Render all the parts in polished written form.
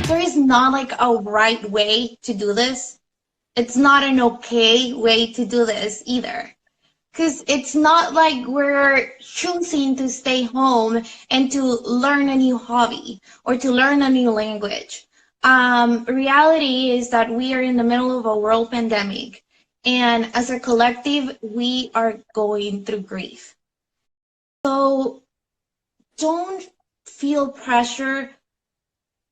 There is not like a right way to do this. It's not an okay way to do this either. Because it's not like we're choosing to stay home and to learn a new hobby or to learn a new language. Reality is that we are in the middle of a world pandemic, and as a collective, we are going through grief. So don't feel pressure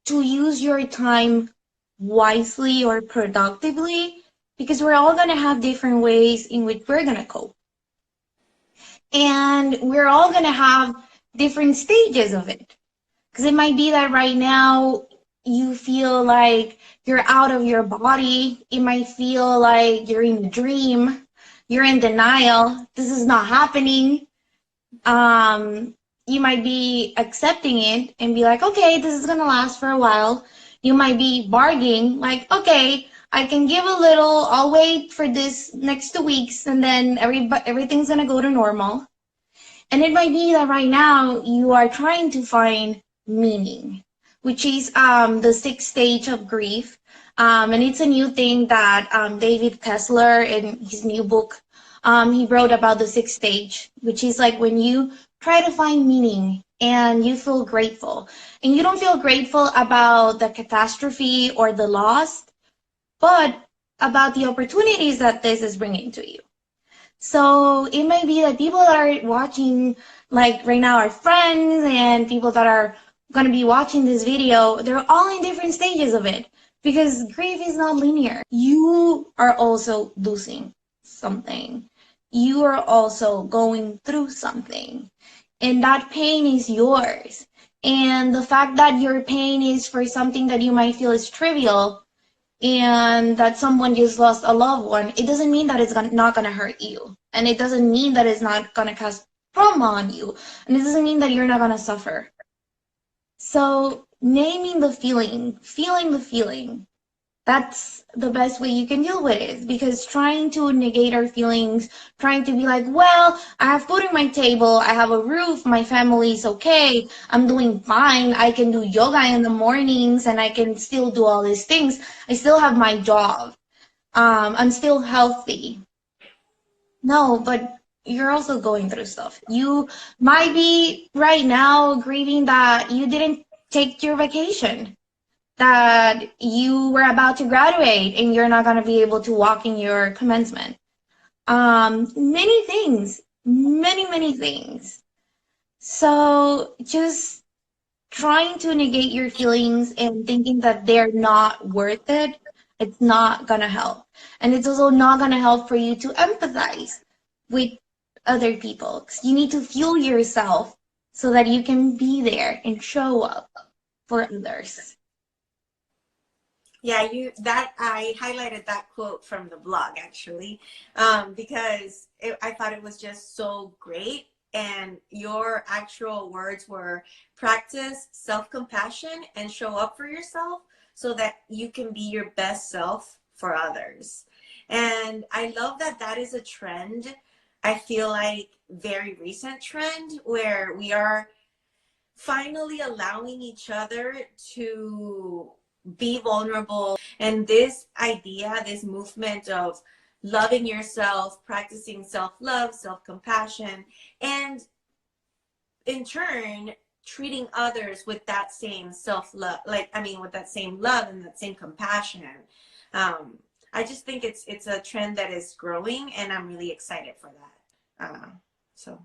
to use your time wisely or productively, because we're all going to have different ways in which we're going to cope. And we're all going to have different stages of it. Because it might be that right now you feel like you're out of your body. It might feel like you're in a dream. You're in denial. This is not happening. You might be accepting it and be like, okay, this is going to last for a while. You might be bargaining, like, okay, I can give a little, I'll wait for this next 2 weeks, and then everything's going to go to normal. And it might be that right now you are trying to find meaning, which is the sixth stage of grief. And it's a new thing that David Kessler, in his new book, he wrote about the sixth stage, which is like when you try to find meaning and you feel grateful. And you don't feel grateful about the catastrophe or the loss, but about the opportunities that this is bringing to you. So it may be that people that are watching, like right now, our friends and people that are going to be watching this video, they're all in different stages of it, because grief is not linear. You are also losing something. You are also going through something, and that pain is yours. And the fact that your pain is for something that you might feel is trivial, and that someone just lost a loved one, it doesn't mean that it's not going to hurt you. And it doesn't mean that it's not going to cause trauma on you. And it doesn't mean that you're not going to suffer. So naming the feeling, feeling the feeling, that's the best way you can deal with it. Because trying to negate our feelings, trying to be like, well, I have food on my table, I have a roof, my family's okay, I'm doing fine, I can do yoga in the mornings, and I can still do all these things, I still have my job, I'm still healthy. No, but you're also going through stuff. You might be right now grieving that you didn't take your vacation, that you were about to graduate and you're not going to be able to walk in your commencement. Many things, many things. So just trying to negate your feelings and thinking that they're not worth it, it's not going to help. And it's also not going to help for you to empathize with other people. 'Cause you need to fuel yourself so that you can be there and show up for others. Yeah, I highlighted that quote from the blog actually, because I thought it was just so great. And your actual words were practice self-compassion and show up for yourself so that you can be your best self for others. And I love that that is a trend. I feel like very recent trend where we are finally allowing each other to be vulnerable. And this idea, this movement of loving yourself, practicing self-love, self-compassion, and in turn treating others with that same self-love, with that same love and that same compassion. I just think it's a trend that is growing, and I'm really excited for that. So